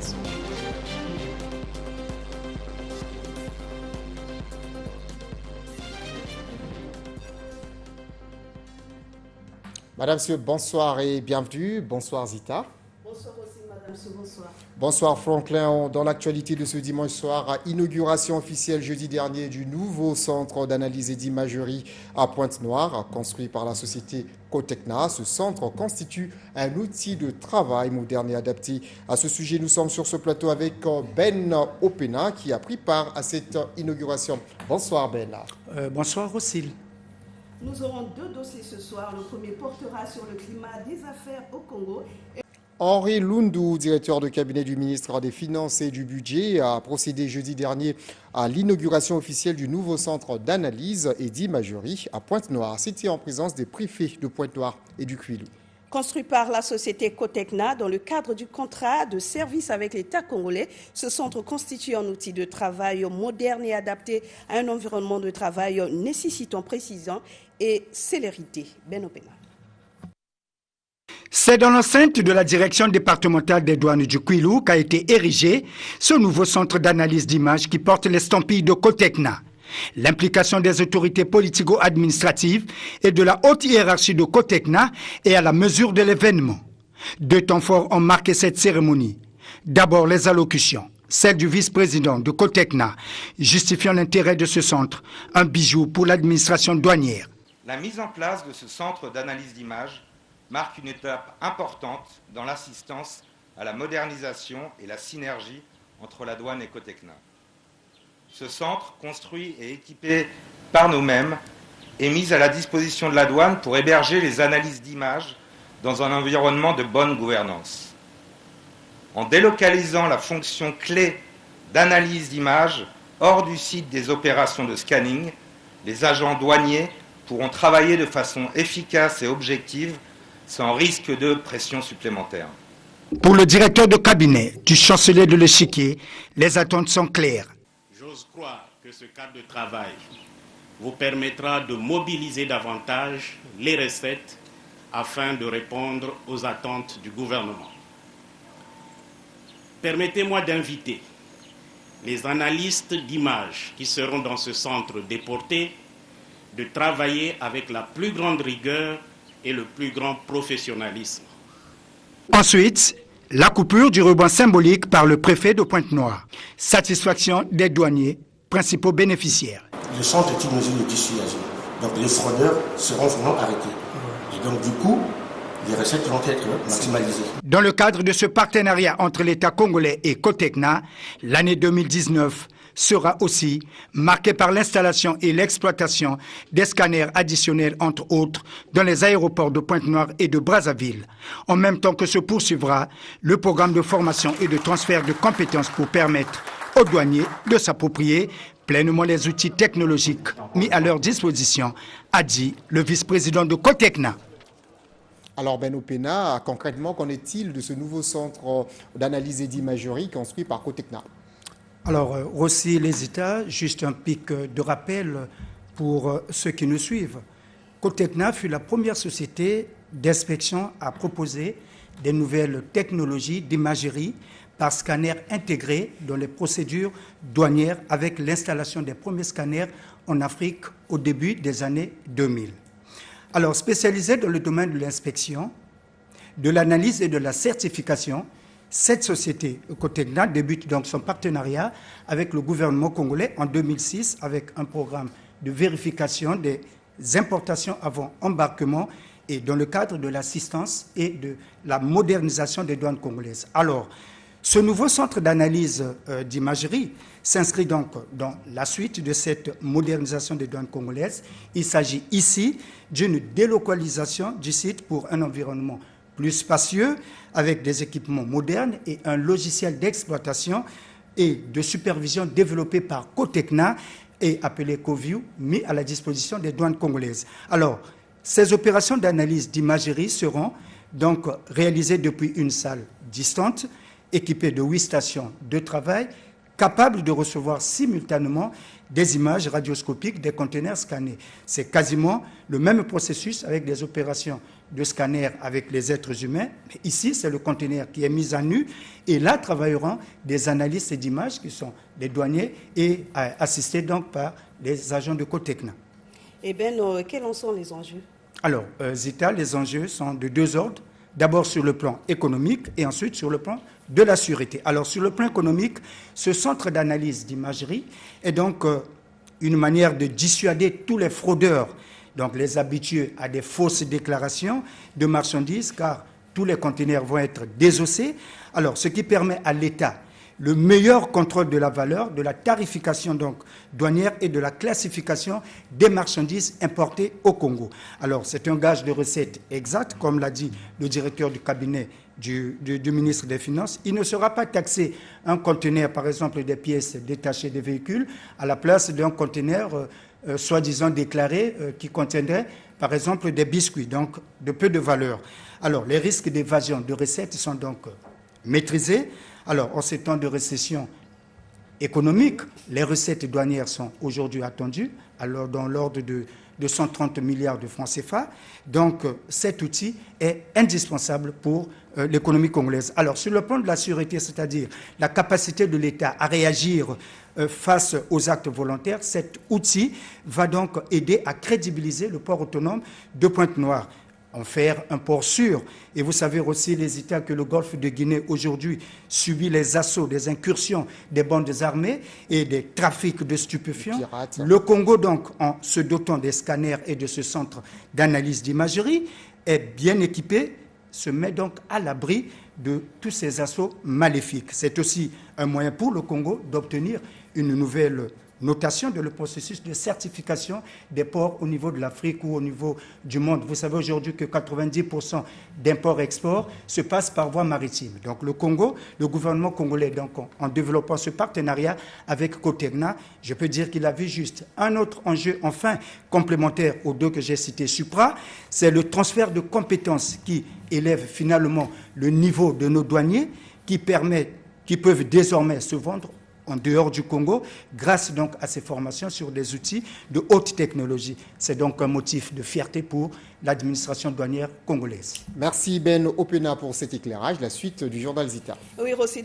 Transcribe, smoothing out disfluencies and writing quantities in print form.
suite. Madame, Monsieur, bonsoir et bienvenue. Bonsoir Zita. Bonsoir aussi, Madame Monsieur, bonsoir. Bonsoir Franklin. Dans l'actualité de ce dimanche soir, inauguration officielle jeudi dernier du nouveau centre d'analyse et d'imagerie à Pointe-Noire, construit par la société Cotecna. Ce centre constitue un outil de travail moderne et adapté. À ce sujet, nous sommes sur ce plateau avec Ben Opena qui a pris part à cette inauguration. Bonsoir Ben. Bonsoir Rossile. Nous aurons deux dossiers ce soir. Le premier portera sur le climat des affaires au Congo. Henri Lundu, directeur de cabinet du ministre des Finances et du Budget, a procédé jeudi dernier à l'inauguration officielle du nouveau centre d'analyse et d'imagerie à Pointe-Noire. C'était en présence des préfets de Pointe-Noire et du Kwilu. Construit par la société Cotecna dans le cadre du contrat de service avec l'État congolais, ce centre constitue un outil de travail moderne et adapté à un environnement de travail nécessitant précision et célérité. Ben Opena. C'est dans l'enceinte de la direction départementale des douanes du Kwilu qu'a été érigé ce nouveau centre d'analyse d'images qui porte l'estampille de Cotecna. L'implication des autorités politico-administratives et de la haute hiérarchie de Cotecna est à la mesure de l'événement. Deux temps forts ont marqué cette cérémonie. D'abord les allocutions, celle du vice-président de Cotecna, justifiant l'intérêt de ce centre, un bijou pour l'administration douanière. La mise en place de ce centre d'analyse d'images marque une étape importante dans l'assistance à la modernisation et la synergie entre la douane et Cotecna. Ce centre, construit et équipé par nous-mêmes, est mis à la disposition de la douane pour héberger les analyses d'images dans un environnement de bonne gouvernance. En délocalisant la fonction clé d'analyse d'images hors du site des opérations de scanning, les agents douaniers pourront travailler de façon efficace et objective sans risque de pression supplémentaire. Pour le directeur de cabinet du chancelier de l'Échiquier, les attentes sont claires. J'ose croire que ce cadre de travail vous permettra de mobiliser davantage les recettes afin de répondre aux attentes du gouvernement. Permettez-moi d'inviter les analystes d'images qui seront dans ce centre déporté de travailler avec la plus grande rigueur et le plus grand professionnalisme. Ensuite, la coupure du ruban symbolique par le préfet de Pointe-Noire. Satisfaction des douaniers, principaux bénéficiaires. Le centre est une mesure de dissuasion. Donc les fraudeurs seront vraiment arrêtés. Et donc du coup, les recettes vont être maximalisées. Dans le cadre de ce partenariat entre l'État congolais et Cotecna, l'année 2019 sera aussi marquée par l'installation et l'exploitation des scanners additionnels, entre autres, dans les aéroports de Pointe-Noire et de Brazzaville, en même temps que se poursuivra le programme de formation et de transfert de compétences pour permettre aux douaniers de s'approprier pleinement les outils technologiques mis à leur disposition, a dit le vice-président de Cotecna. Alors Ben Opena, concrètement, qu'en est-il de ce nouveau centre d'analyse et d'imagerie construit par Cotecna? Alors, Rossi, les États, juste un pic de rappel pour ceux qui nous suivent. Cotecna fut la première société d'inspection à proposer des nouvelles technologies d'imagerie par scanner intégré dans les procédures douanières avec l'installation des premiers scanners en Afrique au début des années 2000. Alors, spécialisée dans le domaine de l'inspection, de l'analyse et de la certification, cette société, Cotecna, débute donc son partenariat avec le gouvernement congolais en 2006 avec un programme de vérification des importations avant embarquement et dans le cadre de l'assistance et de la modernisation des douanes congolaises. Alors, ce nouveau centre d'analyse d'imagerie s'inscrit donc dans la suite de cette modernisation des douanes congolaises. Il s'agit ici d'une délocalisation du site pour un environnement plus spacieux, avec des équipements modernes et un logiciel d'exploitation et de supervision développé par Cotecna et appelé CoView, mis à la disposition des douanes congolaises. Alors, ces opérations d'analyse d'imagerie seront donc réalisées depuis une salle distante, équipée de 8 stations de travail, capable de recevoir simultanément des images radioscopiques des conteneurs scannés. C'est quasiment le même processus avec des opérations de scanner avec les êtres humains. Mais ici, c'est le conteneur qui est mis à nu et là travailleront des analystes d'images qui sont des douaniers et assistés donc par les agents de Cotecna. Eh bien, quels en sont les enjeux? Alors, Zita, les enjeux sont de deux ordres. D'abord sur le plan économique et ensuite sur le plan de la sûreté. Alors, sur le plan économique, ce centre d'analyse d'imagerie est donc une manière de dissuader tous les fraudeurs, donc les habitués à des fausses déclarations de marchandises, car tous les conteneurs vont être désossés. Alors, ce qui permet à l'État le meilleur contrôle de la valeur, de la tarification donc douanière et de la classification des marchandises importées au Congo. Alors, c'est un gage de recettes exact, comme l'a dit le directeur du cabinet du ministre des Finances. Il ne sera pas taxé un conteneur, par exemple, des pièces détachées des véhicules, à la place d'un conteneur soi-disant déclaré qui contiendrait, par exemple, des biscuits, donc de peu de valeur. Alors, les risques d'évasion de recettes sont donc maîtrisés. Alors, en ces temps de récession économique, les recettes douanières sont aujourd'hui attendues, alors dans l'ordre de 130 milliards de francs CFA. Donc, cet outil est indispensable pour l'économie congolaise. Alors, sur le plan de la sûreté, c'est-à-dire la capacité de l'État à réagir face aux actes volontaires, cet outil va donc aider à crédibiliser le port autonome de Pointe-Noire, en faire un port sûr. Et vous savez aussi, les États, que le golfe de Guinée aujourd'hui subit les assauts, des incursions des bandes armées et des trafics de stupéfiants. Le Congo, donc, en se dotant des scanners et de ce centre d'analyse d'imagerie, est bien équipé, se met donc à l'abri de tous ces assauts maléfiques. C'est aussi un moyen pour le Congo d'obtenir une nouvelle notation de le processus de certification des ports au niveau de l'Afrique ou au niveau du monde. Vous savez aujourd'hui que 90% d'import-export se passe par voie maritime. Donc le Congo, le gouvernement congolais, donc, en développant ce partenariat avec Cotecna, je peux dire qu'il a vu juste. Un autre enjeu, enfin, complémentaire aux deux que j'ai cités, Supra, c'est le transfert de compétences qui élève finalement le niveau de nos douaniers, qui peuvent désormais se vendre en dehors du Congo, grâce donc à ces formations sur des outils de haute technologie. C'est donc un motif de fierté pour l'administration douanière congolaise. Merci Ben Opena pour cet éclairage. La suite du journal Zita. Oui, Rossi.